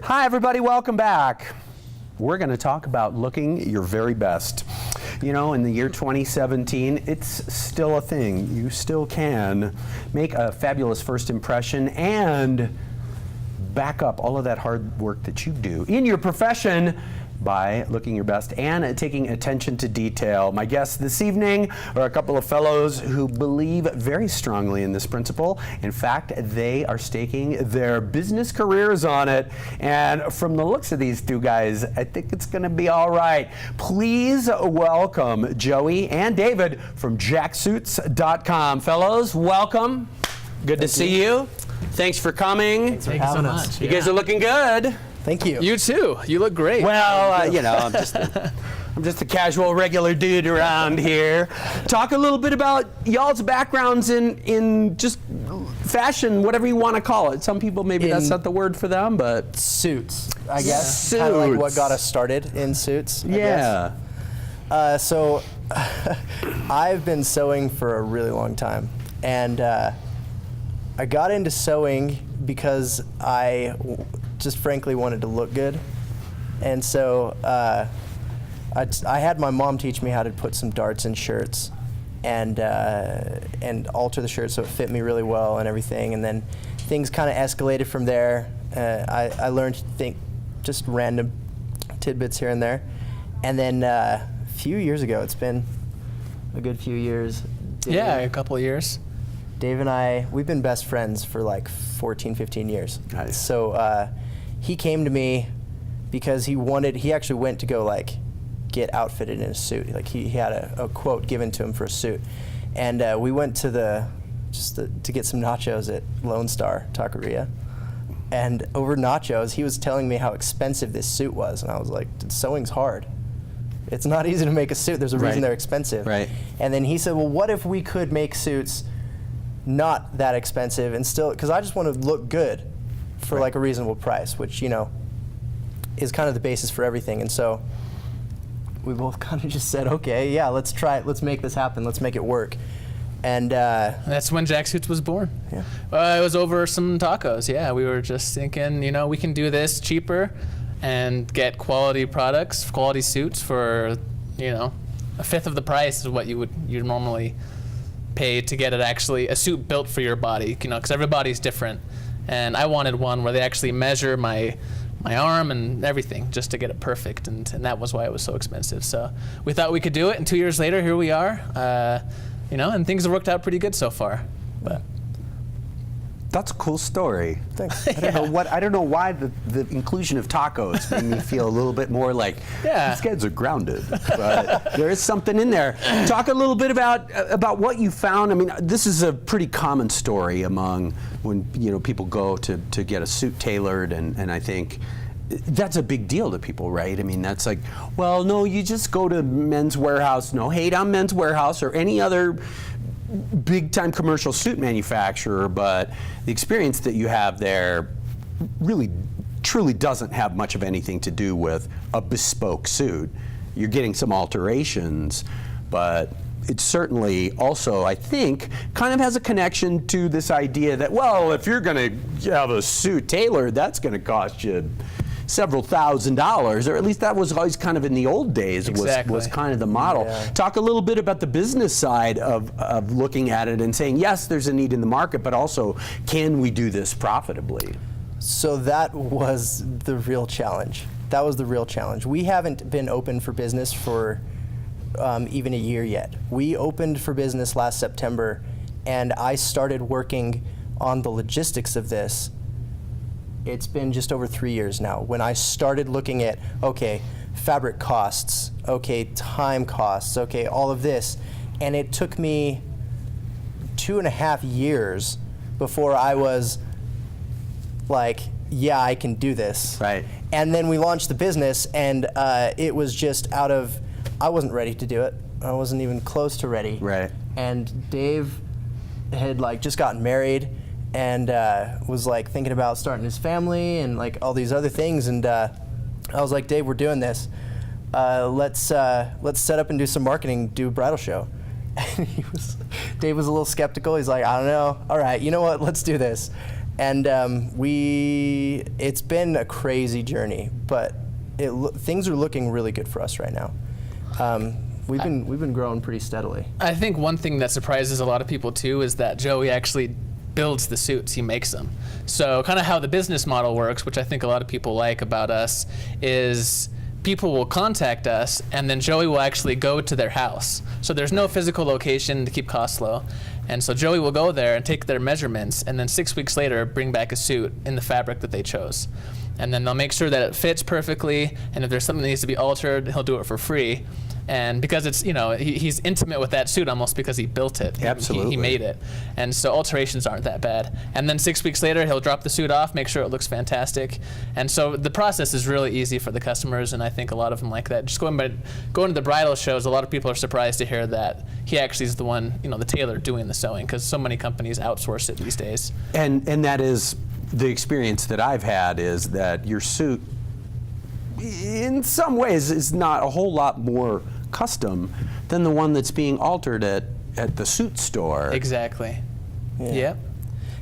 Hi everybody, welcome back. We're going to talk about looking your very best. You know, in the year 2017, it's still a thing. You still can make a fabulous first impression and back up all of that hard work that you do in your profession by looking your best and taking attention to detail. My guests this evening are a couple of fellows who believe very strongly in this principle. In fact, they are staking their business careers on it. And from the looks of these two guys, I think it's going to be all right. Please welcome Joey and David from jacksuits.com. Fellows, welcome. Good to see you. Thanks for coming. Thanks for having us. You guys are looking good. Thank you. You too. You look great. Well, you know, I'm just a casual, regular dude around here. Talk a little bit about y'all's backgrounds in just fashion, whatever you want to call it. Some people, maybe that's not the word for them, but suits, I guess. Suits. Kind of like what got us started in suits, I guess. So I've been sewing for a really long time, and I got into sewing because I just frankly wanted to look good. And so I had my mom teach me how to put some darts in shirts and alter the shirt so it fit me really well and everything. And then things kind of escalated from there. I learned to think just random tidbits here and there. And then a few years ago, it's been a good few years. Yeah, a couple of years. Dave and I, we've been best friends for like 14, 15 years. Nice. So he came to me because he actually went to go like get outfitted in a suit. Like he had a quote given to him for a suit. And we went to to get some nachos at Lone Star Taqueria. And over nachos, he was telling me how expensive this suit was. And I was like, sewing's hard. It's not easy to make a suit. There's a reason they're expensive. Right. And then he said, well, what if we could make suits not that expensive and still, because I just want to look good for like a reasonable price, which, you know, is kind of the basis for everything. And so we both kind of just said, okay, yeah, let's try it. Let's make this happen. Let's make it work. And that's when Jack Suits was born. Yeah. It was over some tacos. Yeah, we were just thinking, you know, we can do this cheaper and get quality products, quality suits for, you know, a fifth of the price of what you'd normally pay to get a suit built for your body, you know, because everybody's different. And I wanted one where they actually measure my arm and everything just to get it perfect, and that was why it was so expensive. So we thought we could do it, and 2 years later, here we are, you know, and things have worked out pretty good so far. But that's a cool story. Thanks. I don't know why the inclusion of tacos made me feel a little bit more like these guys are grounded, but there is something in there. Talk a little bit about what you found. I mean, this is a pretty common story among when people go to get a suit tailored, and I think that's a big deal to people, right? I mean, that's like, well, no, you just go to Men's Warehouse. No hate on Men's Warehouse or any other big-time commercial suit manufacturer, but the experience that you have there really, truly doesn't have much of anything to do with a bespoke suit. You're getting some alterations, but it certainly also, I think, kind of has a connection to this idea that, well, if you're going to have a suit tailored, that's going to cost you several $1,000s, or at least that was always kind of in the old days. Was kind of the model. Yeah. Talk a little bit about the business side of looking at it and saying, yes, there's a need in the market, but also, can we do this profitably? So that was the real challenge. That was the real challenge. We haven't been open for business for even a year yet. We opened for business last September, and I started working on the logistics of this. It's been just over 3 years now. When I started looking at, okay, fabric costs, okay, time costs, okay, all of this. And it took me 2.5 years before I was like, yeah, I can do this. Right. And then we launched the business, and it was just I wasn't ready to do it. I wasn't even close to ready. Right. And Dave had like just gotten married, and was like thinking about starting his family and like all these other things, and I was like, Dave, we're doing this. Let's set up and do some marketing, do a bridal show. And Dave was a little skeptical. He's like, I don't know. All right, you know what? Let's do this. And it's been a crazy journey, but things are looking really good for us right now. We've been growing pretty steadily. I think one thing that surprises a lot of people too is that Joey actually builds the suits, he makes them. So kind of how the business model works, which I think a lot of people like about us, is people will contact us and then Joey will actually go to their house. So there's no physical location to keep costs low. And so Joey will go there and take their measurements and then 6 weeks later bring back a suit in the fabric that they chose. And then they'll make sure that it fits perfectly, and if there's something that needs to be altered, he'll do it for free. And because it's, he's intimate with that suit almost because he built it. Absolutely. He made it. And so alterations aren't that bad. And then 6 weeks later, he'll drop the suit off, make sure it looks fantastic. And so the process is really easy for the customers, and I think a lot of them like that. Just going to the bridal shows, a lot of people are surprised to hear that he actually is the one, the tailor doing the sewing, because so many companies outsource it these days. And that is the experience that I've had, is that your suit, in some ways, is not a whole lot more custom than the one that's being altered at the suit store. Exactly. Yeah. Yep.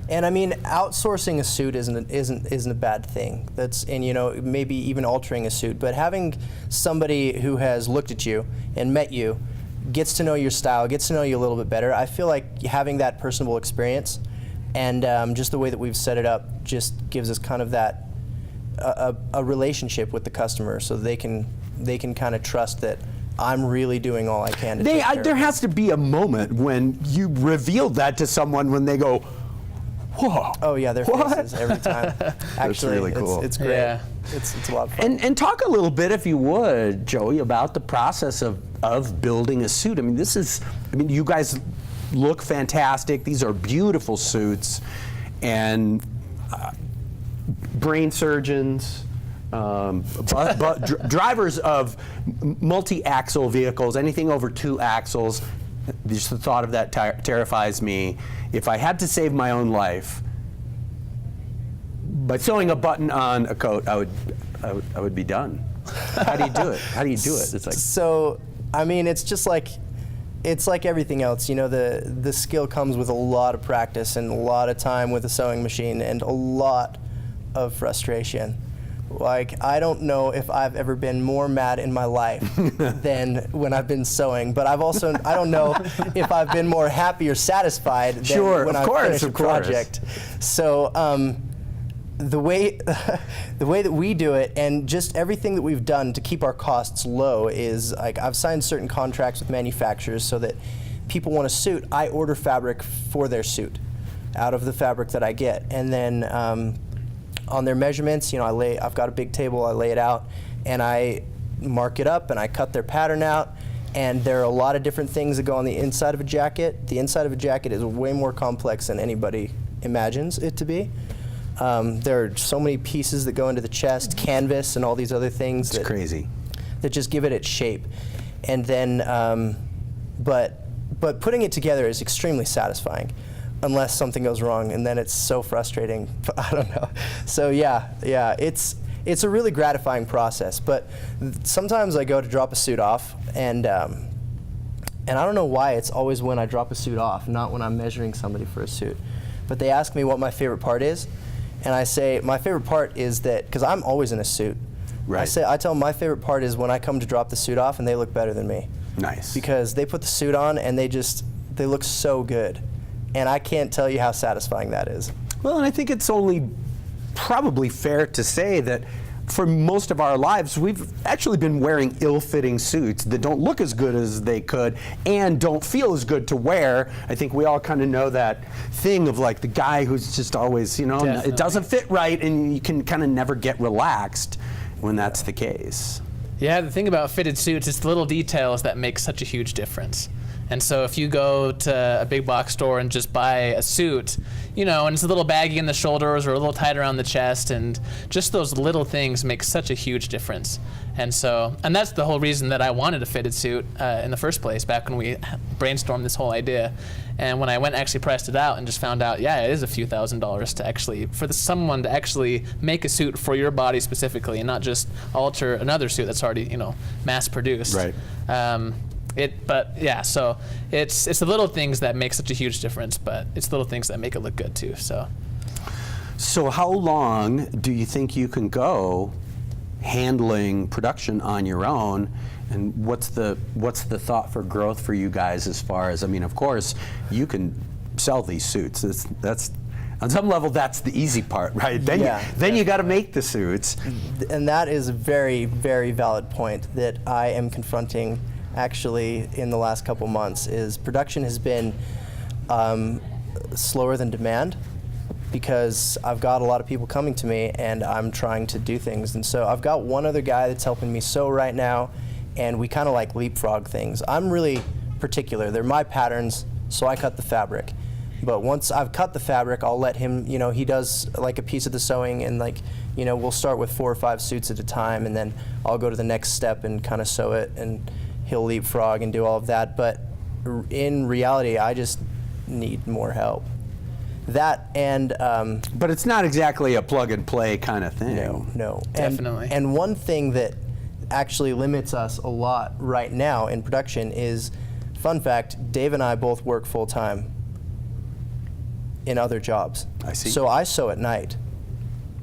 And I mean, outsourcing a suit isn't a bad thing. And maybe even altering a suit, but having somebody who has looked at you and met you, gets to know your style, gets to know you a little bit better. I feel like having that personable experience and just the way that we've set it up just gives us kind of that a relationship with the customer, so they can kind of trust that I'm really doing all I can to take care of there them. has to be a moment when you reveal that to someone, when they go, whoa. Oh yeah, their what? faces every time. Actually, really cool. It's great. Yeah. It's a lot of fun. And talk a little bit, if you would, Joey, about the process of building a suit. I mean, you guys look fantastic. These are beautiful suits, and brain surgeons, drivers of multi-axle vehicles, anything over 2 axles. Just the thought of that terrifies me. If I had to save my own life by sewing a button on a coat, I would be done. How do you do it? It's like, so, I mean, it's like everything else. The skill comes with a lot of practice and a lot of time with a sewing machine and a lot of frustration. Like, I don't know if I've ever been more mad in my life than when I've been sewing, but I don't know if I've been more happy or satisfied than when I've finished a project. So the way that we do it, and just everything that we've done to keep our costs low, is like, I've signed certain contracts with manufacturers so that people want a suit, I order fabric for their suit out of the fabric that I get, and then on their measurements, I've got a big table, I lay it out, and I mark it up, and I cut their pattern out, and there are a lot of different things that go on the inside of a jacket. The inside of a jacket is way more complex than anybody imagines it to be. There are so many pieces that go into the chest, canvas, and all these other things. it's crazy. That just give it its shape. And then, but putting it together is extremely satisfying, unless something goes wrong, and then it's so frustrating. I don't know. So yeah, it's a really gratifying process. But sometimes I go to drop a suit off, and I don't know why it's always when I drop a suit off, not when I'm measuring somebody for a suit. But they ask me what my favorite part is, and I say my favorite part is that, because I'm always in a suit. Right. I tell them my favorite part is when I come to drop the suit off and they look better than me. Nice. Because they put the suit on and they look so good. And I can't tell you how satisfying that is. Well, and I think it's only probably fair to say that for most of our lives, we've actually been wearing ill-fitting suits that don't look as good as they could and don't feel as good to wear. I think we all kind of know that thing of like the guy who's just always, Definitely. it doesn't fit right, and you can kind of never get relaxed when that's the case. Yeah, the thing about fitted suits, it's the little details that make such a huge difference. And so if you go to a big box store and just buy a suit, and it's a little baggy in the shoulders or a little tight around the chest, and just those little things make such a huge difference. And that's the whole reason that I wanted a fitted suit in the first place, back when we brainstormed this whole idea. And when I went and actually priced it out and just found out, yeah, it is a few $1,000s to actually, someone to actually make a suit for your body specifically, and not just alter another suit that's already, mass produced. Right. So it's the little things that make such a huge difference, but it's little things that make it look good too. So. So how long do you think you can go handling production on your own? And what's the thought for growth for you guys as far as, I mean, of course, you can sell these suits. That's on some level, that's the easy part, right? Then you got to make the suits. And that is a very, very valid point that I am confronting actually in the last couple months, is production has been slower than demand, because I've got a lot of people coming to me and I'm trying to do things. And so I've got one other guy that's helping me sew right now, and we kind of like leapfrog things. I'm really particular. They're my patterns, so I cut the fabric. But once I've cut the fabric, I'll let him, he does like a piece of the sewing, and we'll start with 4 or 5 suits at a time, and then I'll go to the next step and kind of sew it, and he'll leapfrog and do all of that. But in reality, I just need more help. That and but it's not exactly a plug and play kind of thing. No. Definitely. And one thing that actually limits us a lot right now in production is, fun fact, Dave and I both work full time in other jobs. I see. So I sew at night.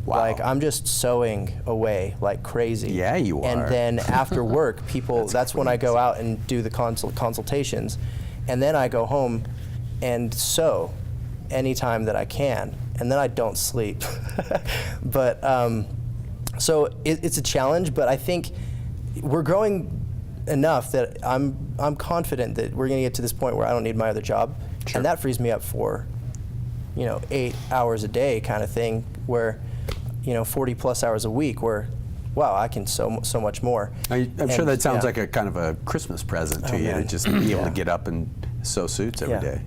Wow. Like, I'm just sewing away like crazy. Yeah, you are. And then after work, that's when I go out and do the consultations. And then I go home and sew anytime that I can. And then I don't sleep. But so it's a challenge, but I think we're growing enough that I'm confident that we're going to get to this point where I don't need my other job. Sure. And that frees me up for 8 hours a day kind of thing, where 40 plus hours a week, where wow, I can sew so much more. I'm sure that sounds like a kind of a Christmas present to you, man. to just be able to get up and sew suits every day.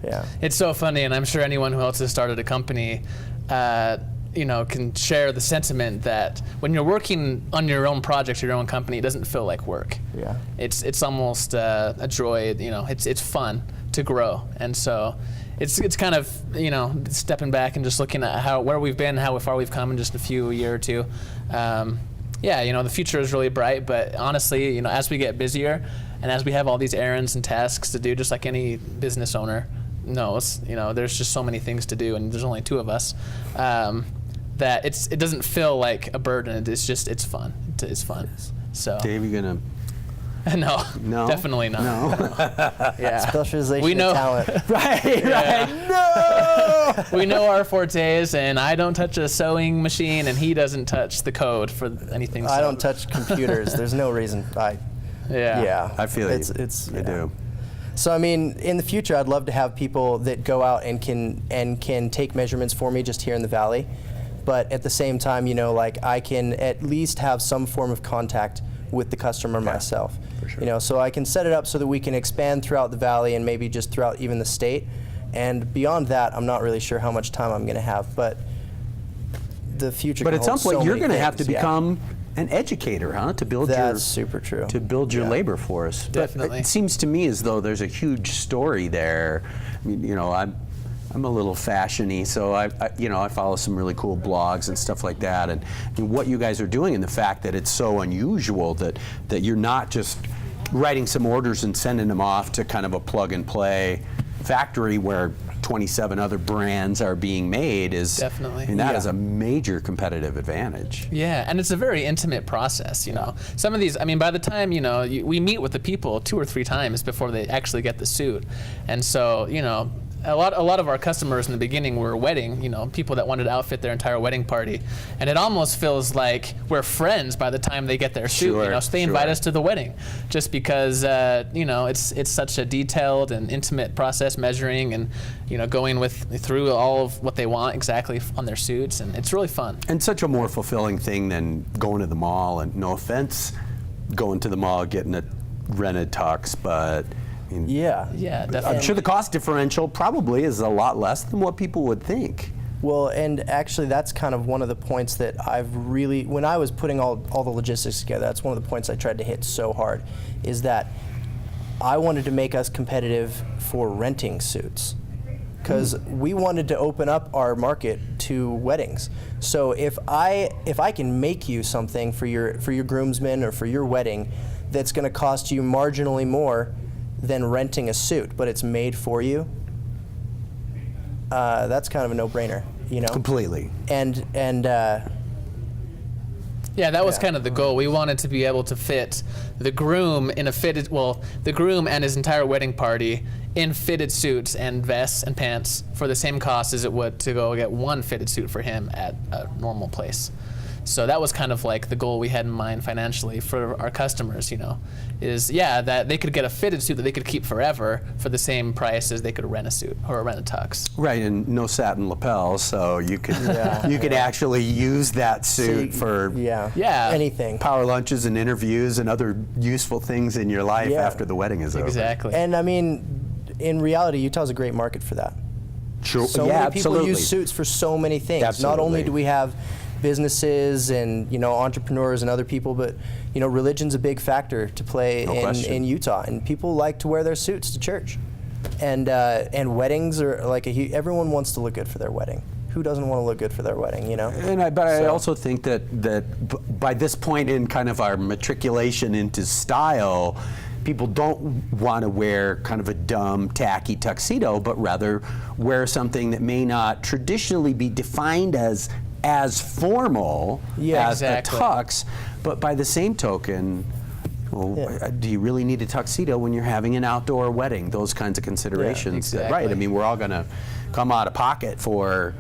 Yeah. It's so funny, and I'm sure anyone who else has started a company can share the sentiment that when you're working on your own project or your own company, it doesn't feel like work. Yeah. It's almost a joy. It's fun to grow, and so it's kind of stepping back and just looking at where we've been, how far we've come in just a year or two. The future is really bright, but honestly, as we get busier and as we have all these errands and tasks to do, just like any business owner knows, there's just so many things to do, and there's only 2 of us. That it doesn't feel like a burden. It's fun. It's fun. So Dave, you gonna? No, definitely not. No. Yeah. Specialization We know- of talent. Right. No! We know our fortes, and I don't touch a sewing machine, and he doesn't touch the code for anything. I don't touch computers. There's no reason. Yeah. I feel you. I do. So I mean, in the future, I'd love to have people that go out and can take measurements for me just here in the Valley. But at the same time, I can at least have some form of contact with the customer myself. For sure. So I can set it up so that we can expand throughout the Valley and maybe just throughout even the state. And beyond that, I'm not really sure how much time I'm going to have. But the future. But can at some hold point, so you're many going to have to things, become an educator, huh? To build That's super true. To build your labor force. Definitely. But it seems to me as though there's a huge story there. I mean, I'm a little fashion-y, so I follow some really cool blogs and stuff like that. And what you guys are doing, and the fact that it's so unusual that you're not just writing some orders and sending them off to kind of a plug-and-play factory where 27 other brands are being made is Definitely. that is a major competitive advantage. Yeah, and it's a very intimate process. Some of these. I mean, by the time we meet with the people 2 or 3 times before they actually get the suit, and so a lot of our customers in the beginning were wedding, people that wanted to outfit their entire wedding party, and it almost feels like we're friends by the time they get their suit. So they invite us to the wedding, just because it's such a detailed and intimate process, measuring and going through all of what they want exactly on their suits, and it's really fun. And such a more fulfilling thing than going to the mall. And no offense, going to the mall getting a rented tux, but. Yeah, definitely. I'm sure the cost differential probably is a lot less than what people would think. Well, and actually that's kind of one of the points that when I was putting all the logistics together, that's one of the points I tried to hit so hard, is that I wanted to make us competitive for renting suits. Because we wanted to open up our market to weddings. So if I can make you something for your groomsmen or for your wedding that's going to cost you marginally more than renting a suit, but it's made for you, that's kind of a no-brainer. you know? Completely. And Yeah, that was kind of the goal. We wanted to be able to fit the groom in a fitted, the groom and his entire wedding party in fitted suits and vests and pants for the same cost as it would to go get one fitted suit for him at a normal place. So that was kind of like the goal we had in mind financially for our customers, you know, is that they could get a fitted suit that they could keep forever for the same price as they could rent a suit or rent a tux. Right, and no satin lapels, so you could actually use that suit for anything. Power lunches and interviews and other useful things in your life after the wedding is over. Exactly. And I mean, in reality, Utah's a great market for that. Sure. So many people use suits for so many things. Absolutely. Not only do we have businesses and, you know, entrepreneurs and other people, but, you know, religion's a big factor to play in Utah, and people like to wear their suits to church, and weddings are like everyone wants to look good for their wedding. Who doesn't want to look good for their wedding, you know? I also think that by this point in kind of our matriculation into style, people don't want to wear kind of a dumb, tacky tuxedo, but rather wear something that may not traditionally be defined as formal as a tux, but by the same token, do you really need a tuxedo when you're having an outdoor wedding? Those kinds of considerations. Exactly. Right, I mean, we're all going to come out of pocket for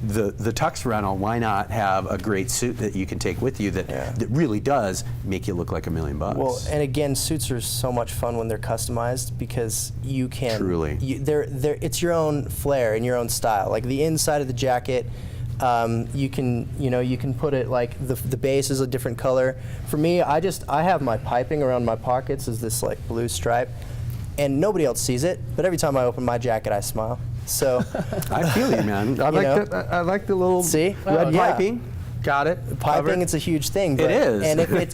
the tux rental. Why not have a great suit that you can take with you that really does make you look like $1 million bucks? Well, and again, suits are so much fun when they're customized because you can it's your own flair and your own style. Like the inside of the jacket, you can put it like the base is a different color. For me, I have my piping around my pockets as this like blue stripe, and nobody else sees it. But every time I open my jacket, I smile. So I feel you, man. I like the little red piping. Got it. Piping, covered. It's a huge thing. But, it is.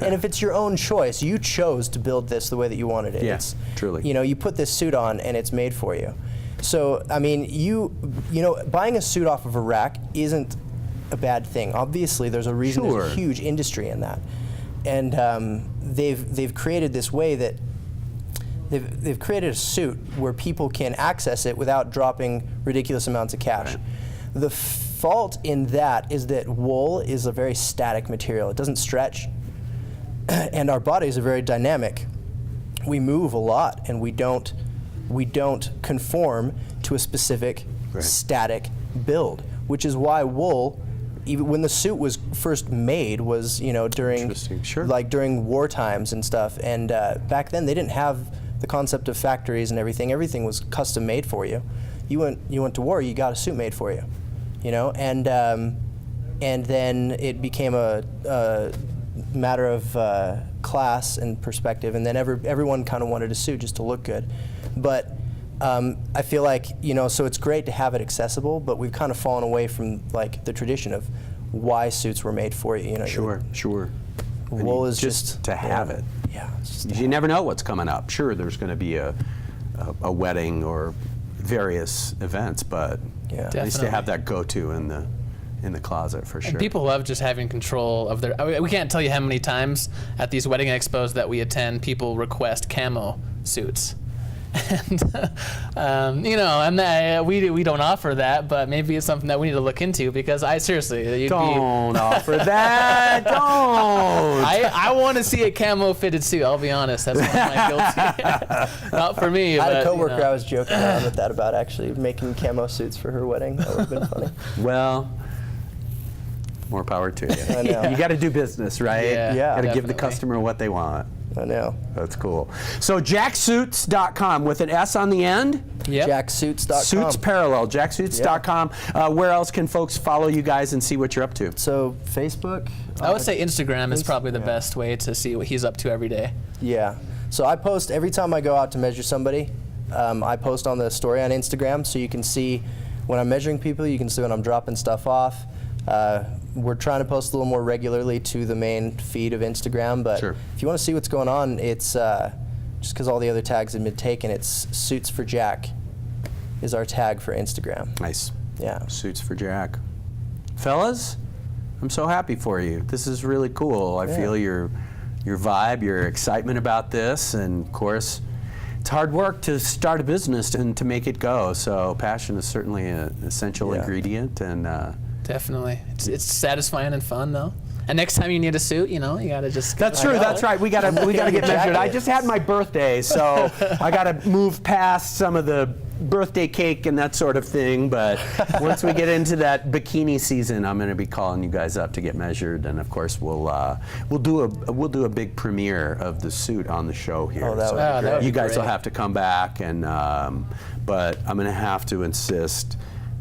And if it's your own choice, you chose to build this the way that you wanted it. Yes, truly. You know, you put this suit on, and it's made for you. So, I mean, you know, buying a suit off of a rack isn't a bad thing. Obviously, there's a reason. There's a huge industry in that, and they've created this way that they've created a suit where people can access it without dropping ridiculous amounts of cash. Right. The fault in that is that wool is a very static material. It doesn't stretch, and our bodies are very dynamic. We move a lot, and we don't conform to a specific static build, which is why wool, even when the suit was first made, was during during war times and stuff. And back then they didn't have the concept of factories and everything. Everything was custom made for you. You went to war, you got a suit made for you, and then it became a matter of class and perspective, and then everyone kind of wanted a suit just to look good. But I feel like, so it's great to have it accessible, but we've kind of fallen away from like the tradition of why suits were made for you. Sure. Wool is just to have it. Yeah. You never know what's coming up. Sure, there's going to be a wedding or various events, but at least to have that go-to in the closet for sure. And people love just having control of their. We can't tell you how many times at these wedding expos that we attend, people request camo suits. And we don't offer that, but maybe it's something that we need to look into, because don't offer that. Don't. I want to see a camo fitted suit. I'll be honest, that's one of my guilty. Not for me. I had a coworker I was joking around with that about, actually making camo suits for her wedding. That would have been funny. Well, more power to you. I know. You got to do business, right? Yeah. Got to give the customer what they want. I know. That's cool. So jacksuits.com with an S on the end. Yep. Jacksuits.com. Suits Parallel, jacksuits.com. Where else can folks follow you guys and see what you're up to? So Facebook. I would say Instagram is probably the best way to see what he's up to every day. Yeah. So I post every time I go out to measure somebody. I post on the story on Instagram, so you can see when I'm measuring people. You can see when I'm dropping stuff off. We're trying to post a little more regularly to the main feed of Instagram, but if you want to see what's going on, it's just because all the other tags have been taken, it's Suits for Jack is our tag for Instagram. Nice. Yeah. Suits for Jack. Fellas, I'm so happy for you. This is really cool. I feel your vibe, your excitement about this, and of course, it's hard work to start a business and to make it go. So passion is certainly an essential ingredient, and definitely, it's satisfying and fun though. And next time you need a suit, you gotta just. That's true. That's right. We gotta get measured. I just had my birthday, so I gotta move past some of the birthday cake and that sort of thing. But once we get into that bikini season, I'm gonna be calling you guys up to get measured, and of course we'll do a big premiere of the suit on the show here. Oh, that would be great. You guys will have to come back, and but I'm gonna have to insist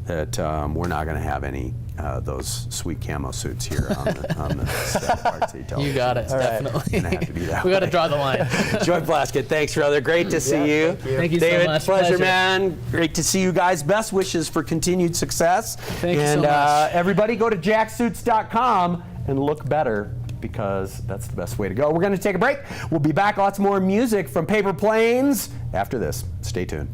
that we're not gonna have any. Those sweet camo suits here on the set of RT Television. You got it, definitely. Gonna have to be that We got to way. draw the line. Joy Plaskett, thanks, brother. Great to see you. Thank you David, so much. pleasure, man. Great to see you guys. Best wishes for continued success. Thank you so much. Everybody go to jacksuits.com and look better, because that's the best way to go. We're going to take a break. We'll be back. Lots more music from Paper Planes after this. Stay tuned.